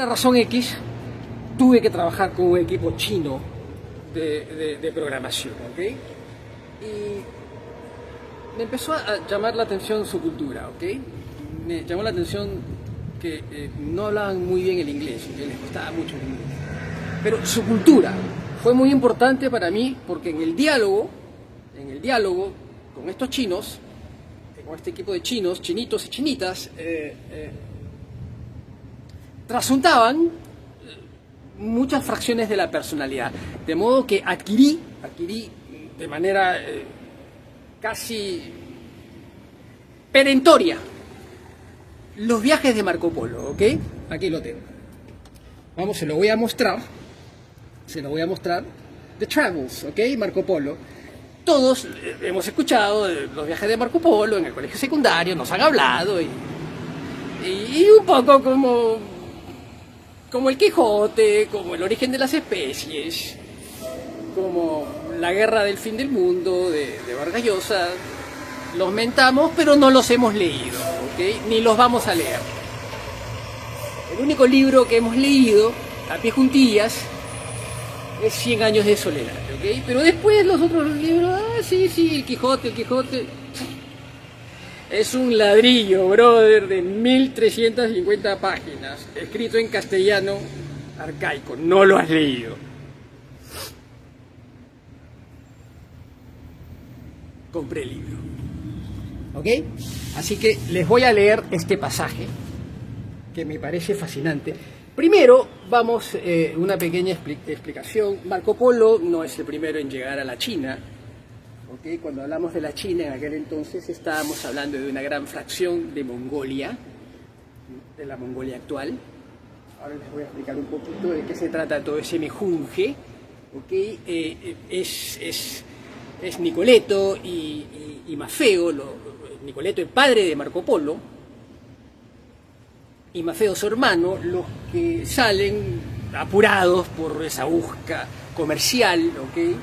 Por una razón X, tuve que trabajar con un equipo chino de programación, ¿ok? Y me empezó a llamar la atención su cultura, ¿ok? Me llamó la atención que no hablaban muy bien el inglés, que les costaba mucho el inglés. Pero su cultura fue muy importante para mí porque en el diálogo con estos chinos, con este equipo de chinos, chinitos y chinitas, trasuntaban muchas fracciones de la personalidad, de modo que adquirí de manera casi perentoria los viajes de Marco Polo, ¿ok? Aquí lo tengo. Vamos, se lo voy a mostrar. The Travels, ¿ok? Marco Polo. Todos hemos escuchado los viajes de Marco Polo en el colegio secundario, nos han hablado y un poco como el Quijote, como el origen de las especies, como la guerra del fin del mundo de Vargas Llosa. Los mentamos, pero no los hemos leído, ¿ok? Ni los vamos a leer. El único libro que hemos leído a pie juntillas es 100 años de soledad, ¿ok? Pero después los otros libros, sí, el Quijote. Es un ladrillo, brother, de 1350 páginas, escrito en castellano arcaico. No lo has leído. Compré el libro. ¿Ok? Así que les voy a leer este pasaje que me parece fascinante. Primero, vamos, una pequeña explicación. Marco Polo no es el primero en llegar a la China. ¿Okay? Cuando hablamos de la China en aquel entonces estábamos hablando de una gran fracción de Mongolia, de la Mongolia actual. Ahora les voy a explicar un poquito de qué se trata todo ese mejunje. ¿Okay? Es Nicoleto y Mafeo, Nicoleto el padre de Marco Polo, y Mafeo su hermano, los que salen apurados por esa busca comercial, ¿okay?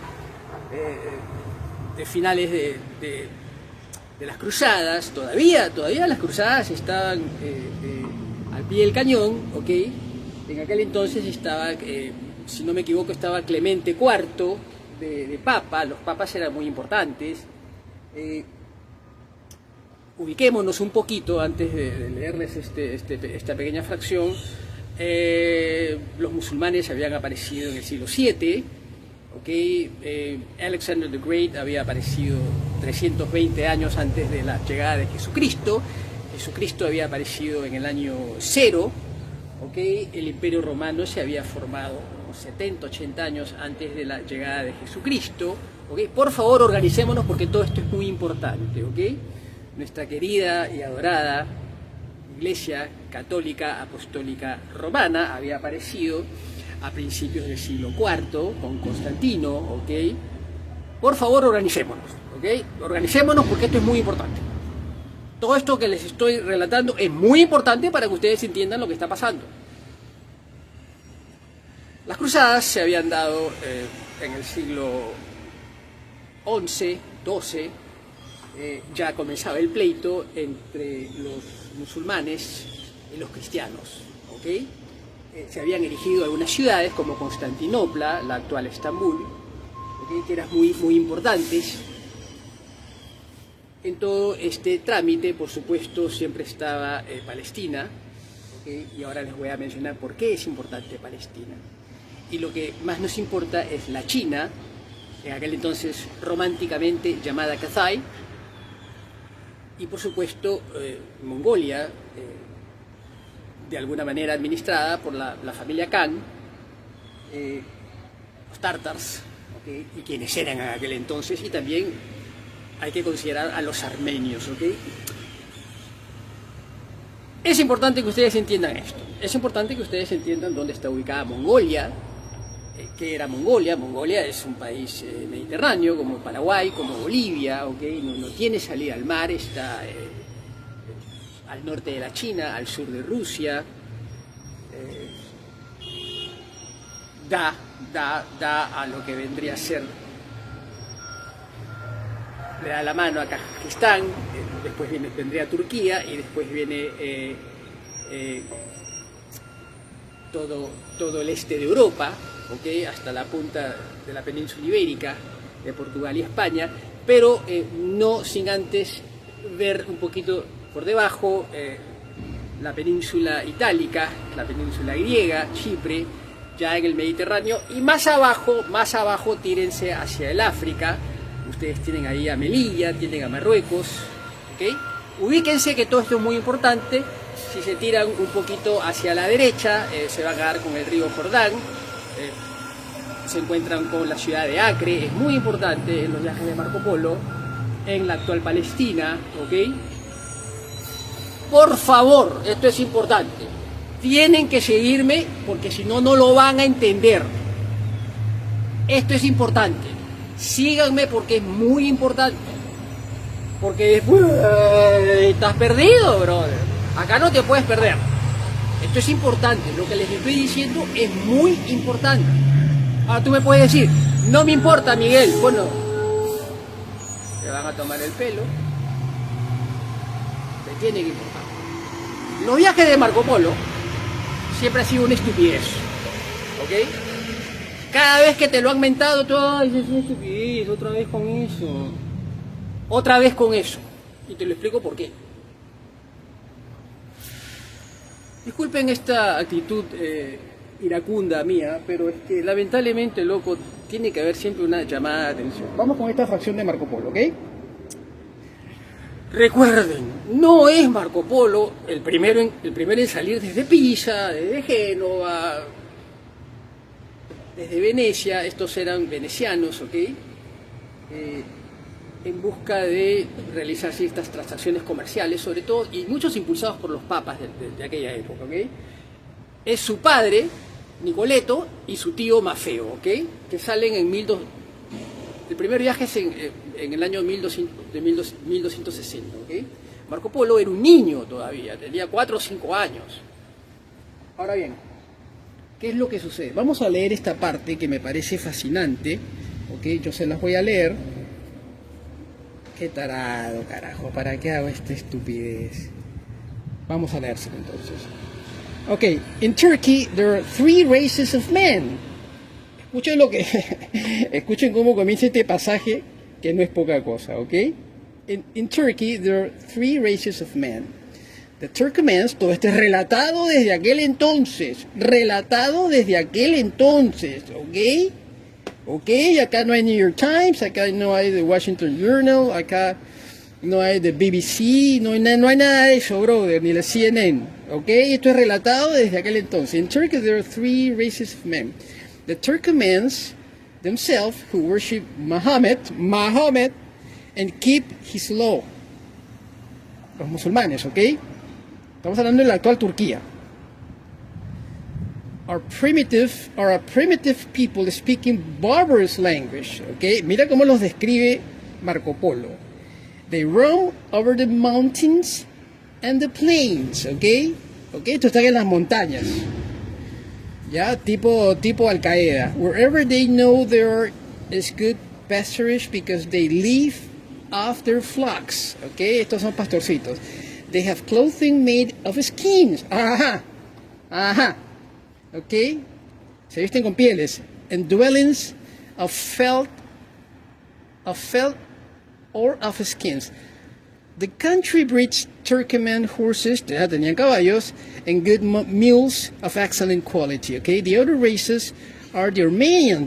De finales de las cruzadas. Todavía las cruzadas estaban al pie del cañón, ¿okay? En aquel entonces estaba, si no me equivoco, estaba Clemente IV de papa. Los papas eran muy importantes. Ubiquémonos un poquito antes de leerles esta pequeña fracción. Los musulmanes habían aparecido en el siglo VII, ¿okay? Alexander the Great había aparecido 320 años antes de la llegada de Jesucristo. Jesucristo había aparecido en el año 0, ¿okay? El Imperio Romano se había formado 70, 80 años antes de la llegada de Jesucristo, ¿okay? Por favor, organicémonos porque todo esto es muy importante, ¿okay? Nuestra querida y adorada Iglesia Católica Apostólica Romana había aparecido a principios del siglo IV con Constantino, ¿ok? Por favor, organicémonos, ¿ok? Organicémonos porque esto es muy importante. Todo esto que les estoy relatando es muy importante para que ustedes entiendan lo que está pasando. Las cruzadas se habían dado en el siglo XI, XII. Ya comenzaba el pleito entre los musulmanes y los cristianos, ¿okay? Se habían erigido algunas ciudades como Constantinopla, la actual Estambul, ¿okay? Que eran muy importantes. En todo este trámite, por supuesto, siempre estaba Palestina, ¿okay? Y ahora les voy a mencionar por qué es importante Palestina. Y lo que más nos importa es la China, en aquel entonces románticamente llamada Cathay, y por supuesto Mongolia, de alguna manera administrada por la familia Khan, los tártaros, ¿okay? Y quienes eran en aquel entonces, y también hay que considerar a los armenios, ¿okay? Es importante que ustedes entiendan esto, es importante que ustedes entiendan dónde está ubicada Mongolia. ¿Qué era Mongolia? Mongolia es un país mediterráneo, como Paraguay, como Bolivia, ¿okay? No tiene salida al mar, está al norte de la China, al sur de Rusia, da a lo que vendría a ser, le da la mano a Kazajistán, después vendría Turquía y después viene todo el este de Europa, ¿okay? Hasta la punta de la península ibérica, de Portugal y España, pero no sin antes ver un poquito por debajo la península itálica, la península griega, Chipre, ya en el Mediterráneo, y más abajo tírense hacia el África. Ustedes tienen ahí a Melilla, tienen a Marruecos, ¿okay? Ubíquense que todo esto es muy importante. Si se tiran un poquito hacia la derecha, se van a dar con el río Jordán, se encuentran con la ciudad de Acre, es muy importante en los viajes de Marco Polo, en la actual Palestina, ¿ok? Por favor, esto es importante, tienen que seguirme porque si no, no lo van a entender. Esto es importante, síganme porque es muy importante, porque después estás perdido, brother. Acá no te puedes perder. Esto es importante, lo que les estoy diciendo es muy importante. Ahora tú me puedes decir, no me importa, Miguel. Bueno, te van a tomar el pelo. Te tiene que importar. Los viajes de Marco Polo siempre ha sido una estupidez, ¿ok? Cada vez que te lo han mentado, tú, ay, es una estupidez, otra vez con eso. Otra vez con eso. Y te lo explico por qué. Disculpen esta actitud iracunda mía, pero es que lamentablemente, loco, tiene que haber siempre una llamada de atención. Vamos con esta fracción de Marco Polo, ¿ok? Recuerden, no es Marco Polo el primero en salir desde Pisa, desde Génova, desde Venecia. Estos eran venecianos, ¿ok? En busca de realizar ciertas transacciones comerciales, sobre todo, y muchos impulsados por los papas de aquella época, ¿ok? Es su padre, Nicoleto, y su tío Mafeo, ¿ok? Que salen en 1200. El primer viaje es en el año 1260, ¿ok? Marco Polo era un niño todavía, tenía 4 o 5 años. Ahora bien, ¿qué es lo que sucede? Vamos a leer esta parte que me parece fascinante, ¿ok? Yo se las voy a leer. Qué tarado, carajo, ¿para qué hago esta estupidez? Vamos a leérselo entonces. Ok, in Turkey there are 3 races of men. Escuchen escuchen cómo comienza este pasaje, que no es poca cosa, ok? In Turkey there are 3 races of men. The Turkmens, todo esto es relatado desde aquel entonces, ¿ok? Ok, acá no hay New York Times, acá no hay The Washington Journal, acá no hay The BBC, no hay nada de eso, brother, ni la CNN. Ok, esto es relatado desde aquel entonces. In Turkey there are 3 races of men. The Turkmens themselves, who worship Muhammad, and keep his law. Los musulmanes, ok. Estamos hablando de la actual Turquía. Are a primitive people speaking barbarous language. Okay? Mira cómo los describe Marco Polo. They roam over the mountains and the plains. Okay? Okay? Esto está en las montañas. Ya, tipo Al Qaeda. Wherever they know there is good pasturage because they live off their flocks. Okay? Estos son pastorcitos. They have clothing made of skins. Ajá. Ok, se visten con pieles, and dwellings of felt or of skins. The country breeds Turkmen horses, ya tenían caballos, and good mules of excellent quality. Okay, the other races are the Armenians.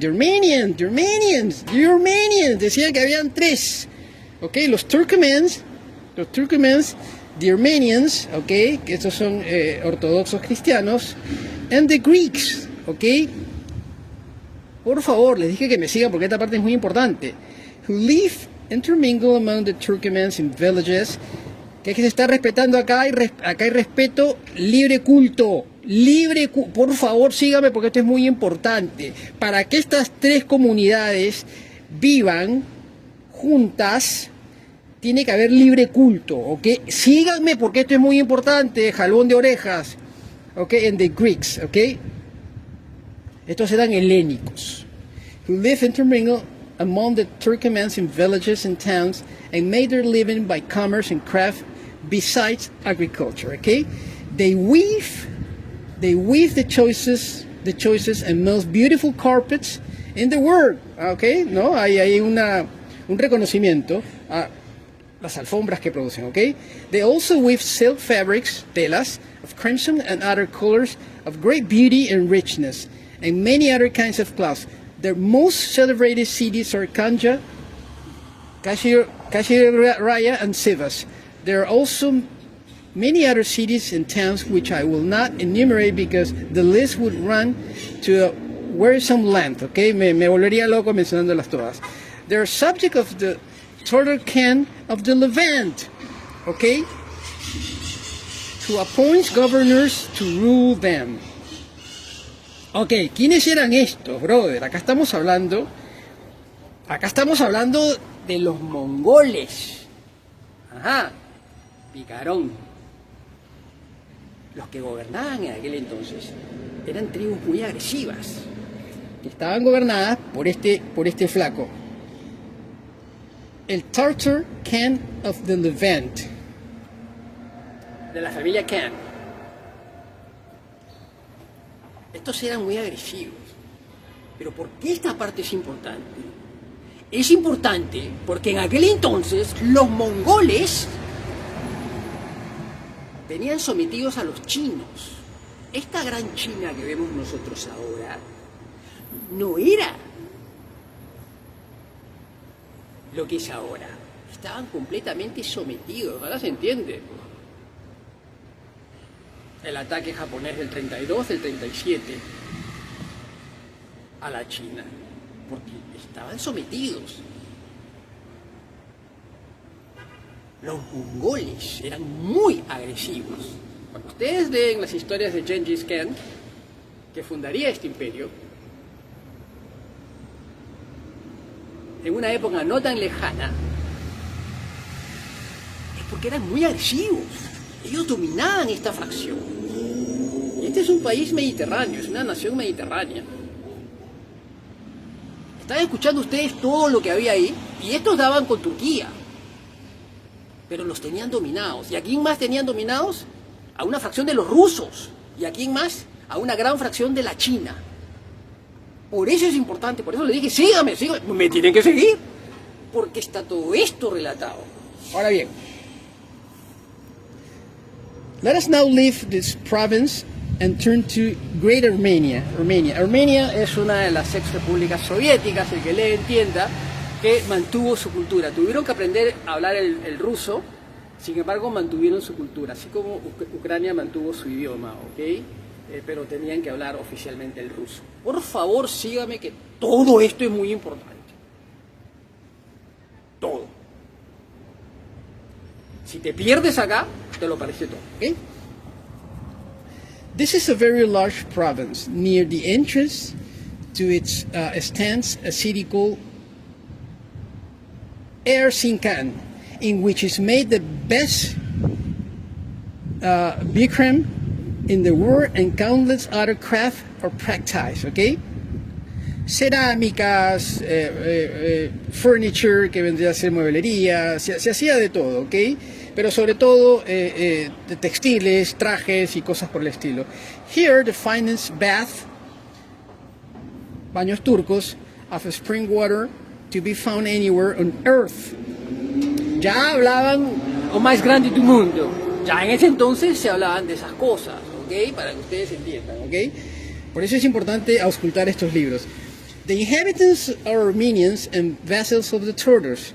Decían que habían 3. Okay, los Turkmens, the Armenians, okay, que estos son ortodoxos cristianos. And the Greeks, ¿ok? Por favor, les dije que me sigan porque esta parte es muy importante. Who live intermingle among the Turkmens in villages. Que es que se está respetando acá, acá hay respeto, libre culto. Por favor, síganme porque esto es muy importante. Para que estas 3 comunidades vivan juntas, tiene que haber libre culto, ¿ok? Síganme porque esto es muy importante, jalón de orejas. Okay, and the Greeks, okay? Estos eran helénicos, who live intermingle among the Turkmens in villages and towns and made their living by commerce and craft besides agriculture, okay? They weave They weave the choices and most beautiful carpets in the world. ¿Ok? ¿No? Hay un reconocimiento a las alfombras que producen. ¿Ok? They also weave silk fabrics, telas, of crimson and other colors of great beauty and richness, and many other kinds of cloths. Their most celebrated cities are Kanja, Kashir Raya, and Sivas. There are also many other cities and towns which I will not enumerate because the list would run to a wearisome length. Okay, me volvería loco mencionándolas todas. They are subject of the Turtle Khan of the Levant. Okay, who appoints governors to rule them. Ok, ¿quiénes eran estos, brother? Acá estamos hablando de los mongoles. Ajá, picarón. Los que gobernaban en aquel entonces eran tribus muy agresivas, que estaban gobernadas por este flaco. El Tartar Khan of the Levant, de la familia Khan. Estos eran muy agresivos. Pero ¿por qué esta parte es importante? Es importante porque en aquel entonces los mongoles tenían sometidos a los chinos. Esta gran China que vemos nosotros ahora no era lo que es ahora. Estaban completamente sometidos. ¿Ahora se entiende? El ataque japonés del 32, del 37 a la China, porque estaban sometidos. Los mongoles eran muy agresivos. Cuando ustedes leen las historias de Gengis Khan, que fundaría este imperio, en una época no tan lejana, es porque eran muy agresivos. Ellos dominaban esta fracción. Y este es un país mediterráneo, es una nación mediterránea. Están escuchando ustedes todo lo que había ahí, y estos daban con Turquía. Pero los tenían dominados. ¿Y a quién más tenían dominados? A una fracción de los rusos. ¿Y a quién más? A una gran fracción de la China. Por eso es importante, por eso le dije, sígame, me tienen que seguir. Porque está todo esto relatado. Ahora bien, let us now leave this province and turn to Great Armenia. Armenia es una de las ex repúblicas soviéticas, el que le entienda, que mantuvo su cultura. Tuvieron que aprender a hablar el ruso, sin embargo mantuvieron su cultura, así como Ucrania mantuvo su idioma, ¿ok? Pero tenían que hablar oficialmente el ruso. Por favor, sígame, que todo esto es muy importante. Todo. Si te pierdes acá, te lo parece todo, ¿ok? This is a very large province. Near the entrance to its stands a city called Erzincan, in which is made the best bikram in the world and countless other craft or practice, ¿ok? Cerámicas, furniture, que vendría a ser mueblería, se hacía de todo, ¿ok? Pero sobre todo de textiles, trajes y cosas por el estilo. Here, the finest bath, baños turcos, of spring water to be found anywhere on earth. Ya hablaban lo más grande del mundo. Ya en ese entonces se hablaban de esas cosas, ¿ok? Para que ustedes entiendan, ¿ok? Por eso es importante auscultar estos libros. The inhabitants are Armenians and vassals of the Tartars,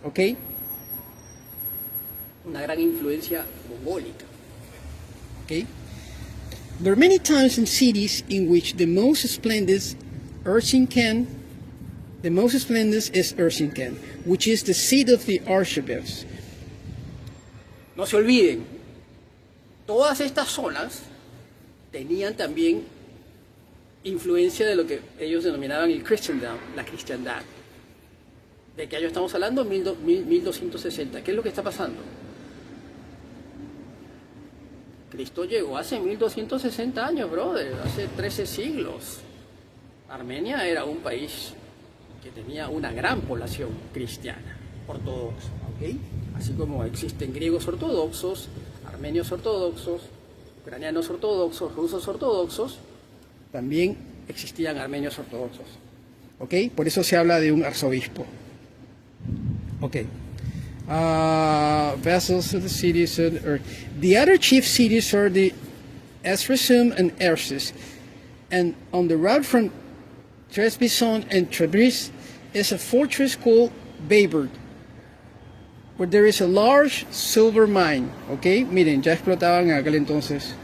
¿ok? Una gran influencia mongólica. Okay? There are many towns and cities in which the most splendid is Erzincan, which is the seat of the archbishops. No se olviden, todas estas zonas tenían también influencia de lo que ellos denominaban el Christendom, la cristiandad. ¿De qué año estamos hablando? 1260. ¿Qué es lo que está pasando? Cristo llegó hace 1260 años, brother, hace 13 siglos. Armenia era un país que tenía una gran población cristiana, ortodoxa, ¿ok? Así como existen griegos ortodoxos, armenios ortodoxos, ucranianos ortodoxos, rusos ortodoxos, también existían armenios ortodoxos. ¿Ok? Por eso se habla de un arzobispo. Ok. Vassals of the cities are the other chief cities are the Esrasum and Ersis, and on the route from Trebizond and Tabriz is a fortress called Bayburt, where there is a large silver mine. Ok, miren, ya explotaban en aquel entonces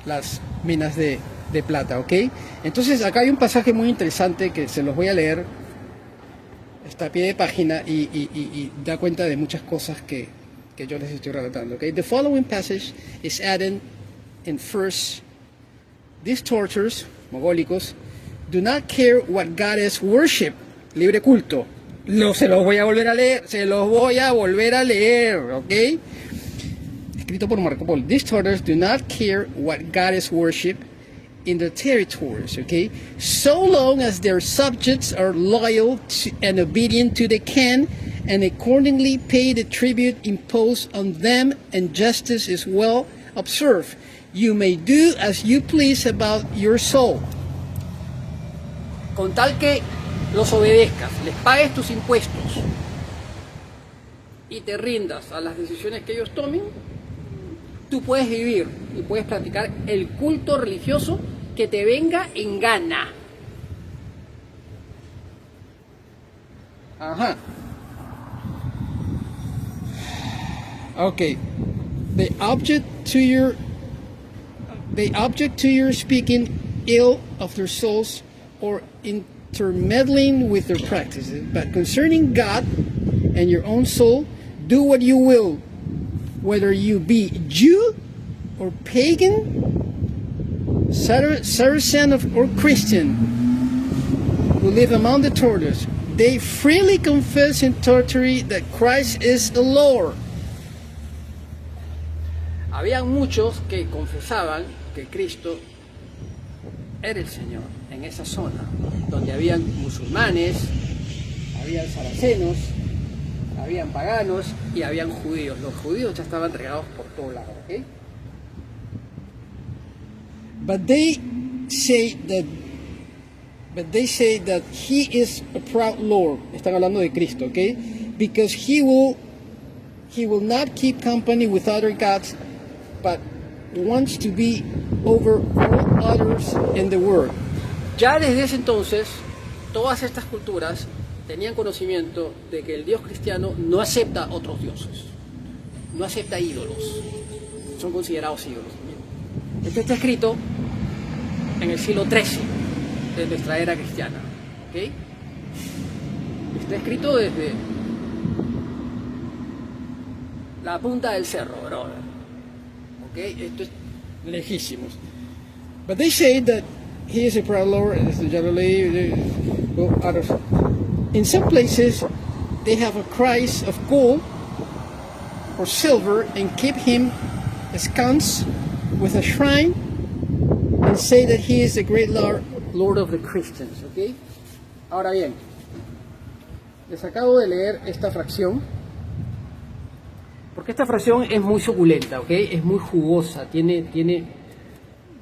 las minas de plata. Ok, entonces acá hay un pasaje muy interesante que se los voy a leer. Está a pie de página y da cuenta de muchas cosas que yo les estoy relatando. Okay? The following passage is added in first. These tortures, mogólicos, do not care what goddess worship, libre culto. Se los voy a volver a leer, ¿ok? Escrito por Marco Polo. These tortures do not care what goddess worship in their territories, okay? So long as their subjects are loyal and obedient to the Khan and accordingly pay the tribute imposed on them and justice is well observed. You may do as you please about your soul. Con tal que los obedezcas, les pagues tus impuestos y te rindas a las decisiones que ellos tomen, tú puedes vivir y puedes practicar el culto religioso que te venga en gana. Ajá. Okay. The object to your speaking ill of their souls or intermeddling with their practices, but concerning God and your own soul, do what you will, whether you be Jew or pagan, Saracen or Christian, who live among the Tartars. They freely confess in Tartary that Christ is the Lord. Habían muchos que confesaban que Cristo era el Señor en esa zona, donde habían musulmanes, habían saracenos, habían paganos y habían judíos. Los judíos ya estaban regados por todos lados, ¿ok? But they say that he is a proud Lord. Están hablando de Cristo, ¿ok? Because he will not keep company with other gods, but wants to be over all others in the world. Ya desde ese entonces, todas estas culturas tenían conocimiento de que el Dios cristiano no acepta otros dioses, no acepta ídolos, son considerados ídolos. Esto está escrito en el siglo XIII de nuestra era cristiana, ¿ok? Está escrito desde la punta del cerro, brother. ¿Ok? Esto es lejísimos. But they say that he is a proud Lord, in some places they have a Christ of gold or silver and keep him ensconced with a shrine and say that he is the great Lord of the Christians, ¿ok? Ahora bien, les acabo de leer esta fracción porque esta fracción es muy suculenta, ¿ok? Es muy jugosa, tiene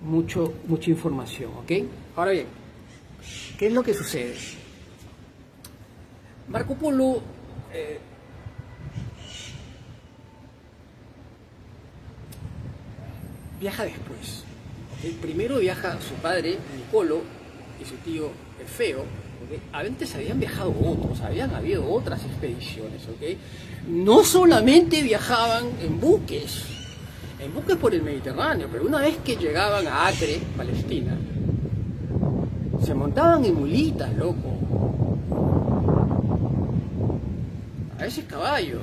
mucha información, ¿ok? Ahora bien, ¿qué es lo que sucede? Marco Polo viaja después. ¿Okay? Primero viaja su padre, Nicolo, y su tío Efeo. ¿Okay? Antes habían viajado otros, habían habido otras expediciones. ¿Okay? No solamente viajaban en buques por el Mediterráneo, pero una vez que llegaban a Acre, Palestina, se montaban en mulitas, loco. A veces caballos.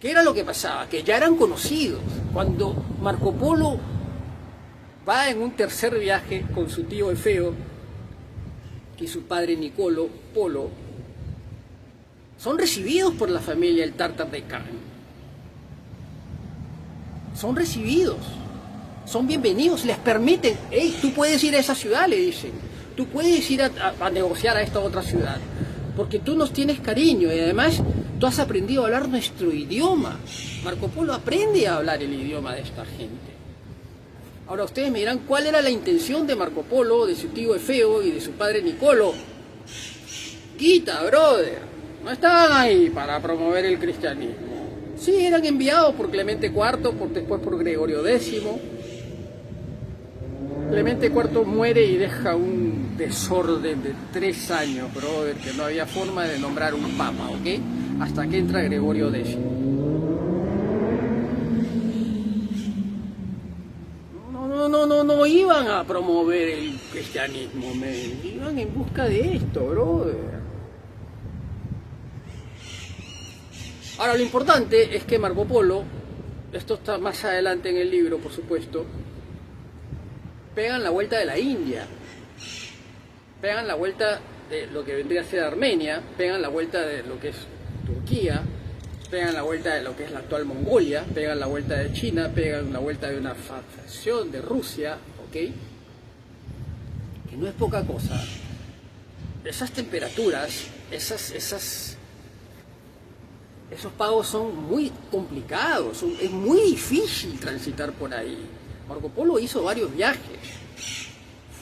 ¿Qué era lo que pasaba? Que ya eran conocidos. Cuando Marco Polo va en un tercer viaje con su tío Efeo y su padre Nicolo Polo, son recibidos por la familia el Tártar de Khan. Son recibidos, son bienvenidos, les permiten, hey, tú puedes ir a esa ciudad, le dicen, tú puedes ir a negociar a esta otra ciudad, porque tú nos tienes cariño y además tú has aprendido a hablar nuestro idioma. Marco Polo aprende a hablar el idioma de esta gente. Ahora ustedes me dirán, ¿cuál era la intención de Marco Polo, de su tío Efeo y de su padre Nicolo? Guita, brother. No estaban ahí para promover el cristianismo. Sí, eran enviados por Clemente IV, después por Gregorio X. Clemente IV muere y deja un desorden de 3 años, brother, que no había forma de nombrar un papa, ¿ok? Hasta que entra Gregorio X. No iban a promover el cristianismo, iban en busca de esto, brother. Ahora, lo importante es que Marco Polo, esto está más adelante en el libro, por supuesto, pegan la vuelta de la India, pegan la vuelta de lo que vendría a ser Armenia, pegan la vuelta de lo que es Turquía, pegan la vuelta de lo que es la actual Mongolia, pegan la vuelta de China, pegan la vuelta de una facción de Rusia, ¿ok? Que no es poca cosa. Esas temperaturas, esos pagos son muy complicados, es muy difícil transitar por ahí. Marco Polo hizo varios viajes,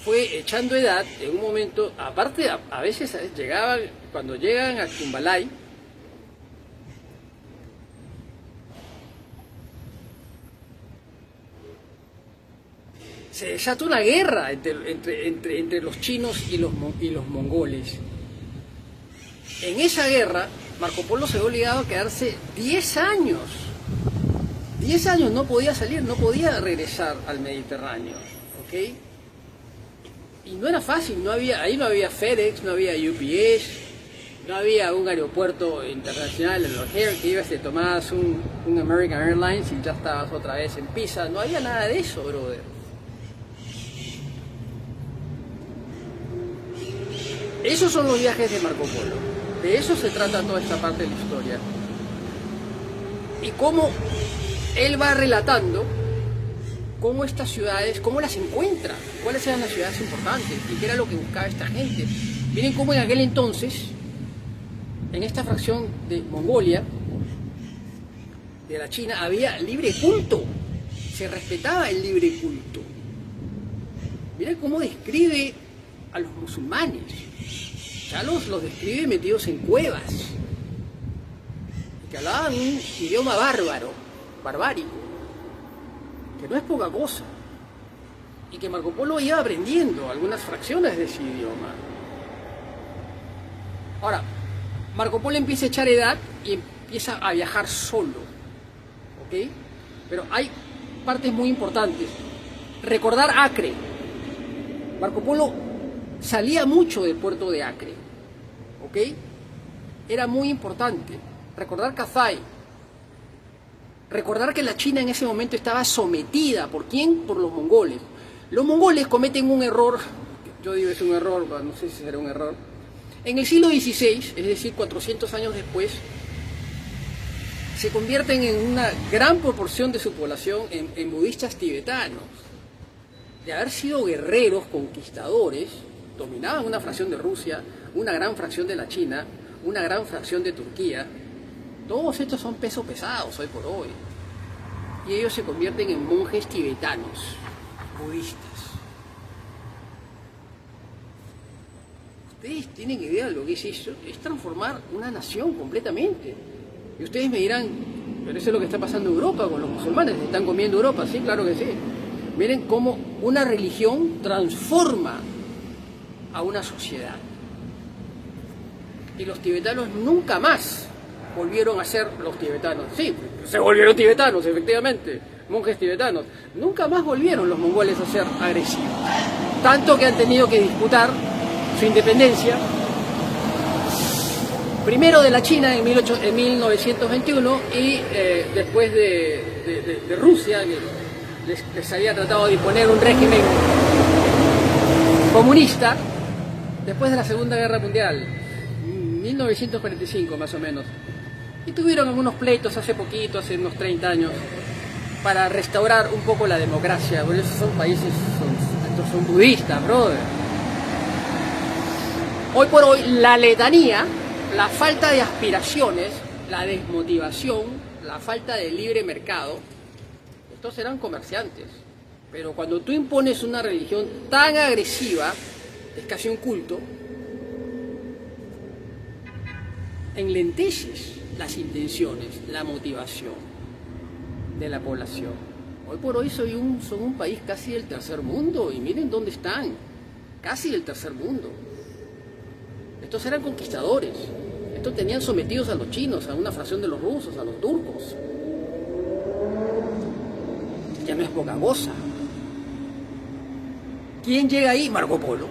fue echando edad en un momento, aparte a veces llegaban, cuando llegan a Cumbalay, se desata una guerra entre los chinos y los mongoles. En esa guerra, Marco Polo se ve obligado a quedarse 10 años. 10 años no podía salir, no podía regresar al Mediterráneo, ¿ok? Y no era fácil, ahí no había FedEx, no había UPS, no había un aeropuerto internacional en O'Hare que ibas, te tomabas un American Airlines y ya estabas otra vez en Pisa, no había nada de eso, brother. Esos son los viajes de Marco Polo, de eso se trata toda esta parte de la historia. Y cómo él va relatando cómo estas ciudades, cómo las encuentra, cuáles eran las ciudades importantes y qué era lo que buscaba esta gente. Miren cómo en aquel entonces, en esta fracción de Mongolia, de la China, había libre culto, se respetaba el libre culto. Miren cómo describe a los musulmanes, ya los describe metidos en cuevas, que hablaban un idioma barbárico, que no es poca cosa, y que Marco Polo iba aprendiendo algunas fracciones de ese idioma. Ahora, Marco Polo empieza a echar edad y empieza a viajar solo, ¿ok? Pero hay partes muy importantes. Recordar Acre. Marco Polo salía mucho del puerto de Acre, ¿ok? Era muy importante. Recordar Kazai. Recordar que la China en ese momento estaba sometida. ¿Por quién? Por los mongoles. Los mongoles cometen un error, yo digo es un error, no sé si será un error. En el siglo XVI, es decir, 400 años después, se convierten en una gran proporción de su población en budistas tibetanos. De haber sido guerreros, conquistadores, dominaban una fracción de Rusia, una gran fracción de la China, una gran fracción de Turquía. Todos estos son pesos pesados hoy por hoy. Y ellos se convierten en monjes tibetanos, budistas. Ustedes tienen idea de lo que es eso, es transformar una nación completamente. Y ustedes me dirán, pero eso es lo que está pasando en Europa con los musulmanes, ¿se están comiendo Europa? Sí, claro que sí. Miren cómo una religión transforma a una sociedad. Y los tibetanos nunca más volvieron a ser los tibetanos. Sí, se volvieron tibetanos, efectivamente, monjes tibetanos. Nunca más volvieron los mongoles a ser agresivos. Tanto que han tenido que disputar su independencia, primero de la China en 1921 y después de Rusia, que les había tratado de imponer un régimen comunista, después de la Segunda Guerra Mundial, 1945 más o menos. Y tuvieron algunos pleitos hace poquito, hace unos 30 años, para restaurar un poco la democracia, porque esos son países, estos son budistas, brother. Hoy por hoy, la letanía, la falta de aspiraciones, la desmotivación, la falta de libre mercado. Estos eran comerciantes, pero cuando tú impones una religión tan agresiva, es casi un culto, enlenteces las intenciones, la motivación de la población. Hoy por hoy son un país casi del tercer mundo, y miren dónde están, casi del tercer mundo. Estos eran conquistadores, estos tenían sometidos a los chinos, a una fracción de los rusos, a los turcos. Ya no es poca cosa. ¿Quién llega ahí? Marco Polo.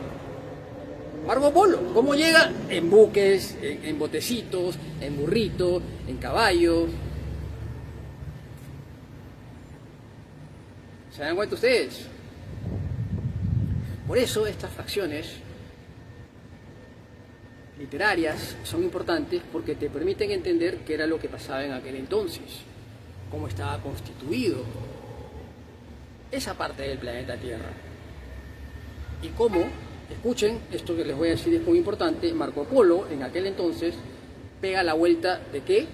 Marco Polo, ¿cómo llega? En buques, en botecitos, en burritos, en caballos. ¿Se dan cuenta ustedes? Por eso estas fracciones literarias son importantes, porque te permiten entender qué era lo que pasaba en aquel entonces, cómo estaba constituido esa parte del planeta Tierra. Y cómo, escuchen, esto que les voy a decir es muy importante, Marco Polo en aquel entonces pega la vuelta ¿de qué?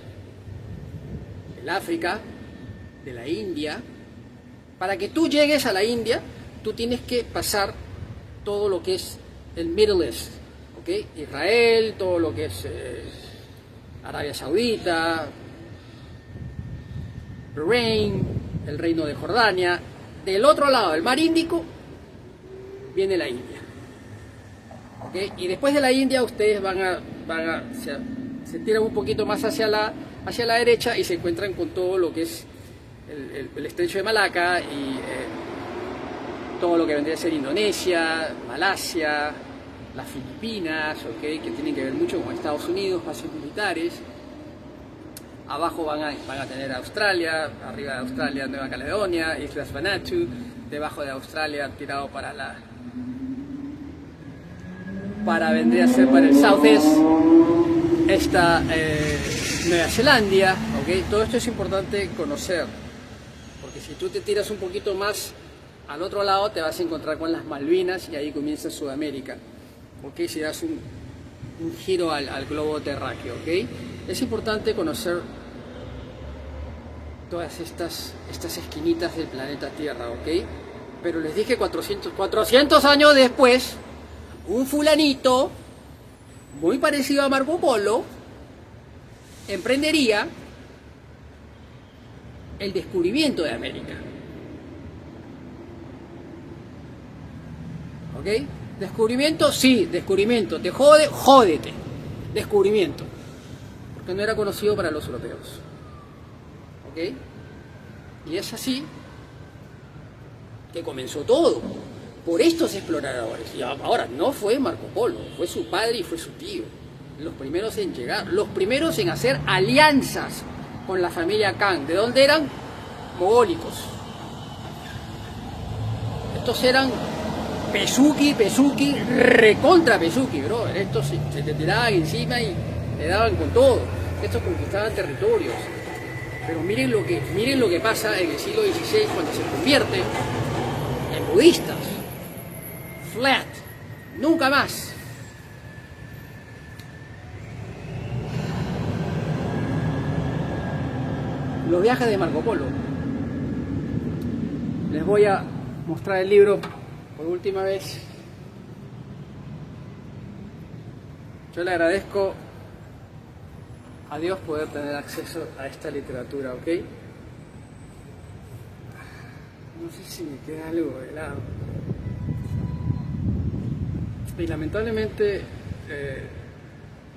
Del África, de la India. Para que tú llegues a la India, tú tienes que pasar todo lo que es el Middle East, ¿okay? Israel, todo lo que es Arabia Saudita, Bahrein, el reino de Jordania. Del otro lado del mar Índico viene la India, ¿okay? Y después de la India ustedes se tiran un poquito más hacia la derecha y se encuentran con todo lo que es el estrecho de Malaca y todo lo que vendría a ser Indonesia, Malasia, las Filipinas, ¿okay? Que tienen que ver mucho con Estados Unidos, bases militares. Abajo van a tener Australia, arriba de Australia Nueva Caledonia, Islas Vanuatu, debajo de Australia tirado para vendría a ser para el Southeast, Nueva Zelanda, ¿okay? Todo esto es importante conocer, porque si tú te tiras un poquito más al otro lado te vas a encontrar con las Malvinas y ahí comienza Sudamérica, ¿okay? Si das un giro al globo terráqueo, ¿okay? Es importante conocer todas estas esquinitas del planeta Tierra, ¿ok? Pero les dije 400 años después, un fulanito, muy parecido a Marco Polo, emprendería el descubrimiento de América. ¿Ok? ¿Descubrimiento? Sí, descubrimiento. ¿Te jode? Jódete. Descubrimiento. Porque no era conocido para los europeos. ¿Ok? Y es así que comenzó todo, por estos exploradores. Y ahora, no fue Marco Polo, fue su padre y fue su tío, los primeros en llegar, los primeros en hacer alianzas con la familia Khan. ¿De dónde eran? Mogólicos. Estos eran Pesuki, recontra Pesuki, bro. Estos se te tiraban encima y le daban con todo. Estos conquistaban territorios. Pero miren lo que pasa en el siglo XVI cuando se convierten en budistas. Flat. Nunca más. Los viajes de Marco Polo. Les voy a mostrar el libro por última vez. Yo le agradezco a Dios poder tener acceso a esta literatura, ¿ok? No sé si me queda algo de lado. Y lamentablemente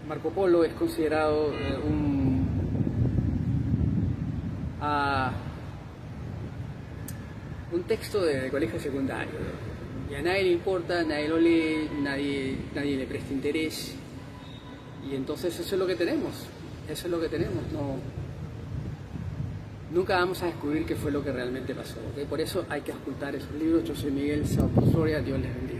Marco Polo es considerado un texto de colegio secundario, ¿no? Y a nadie le importa, nadie lo lee, nadie le presta interés. Y entonces eso es lo que tenemos. Eso es lo que tenemos, nunca vamos a descubrir qué fue lo que realmente pasó, ¿okay? Por eso hay que ocultar esos libros. Yo soy Miguel Sao Soria, Dios les bendiga.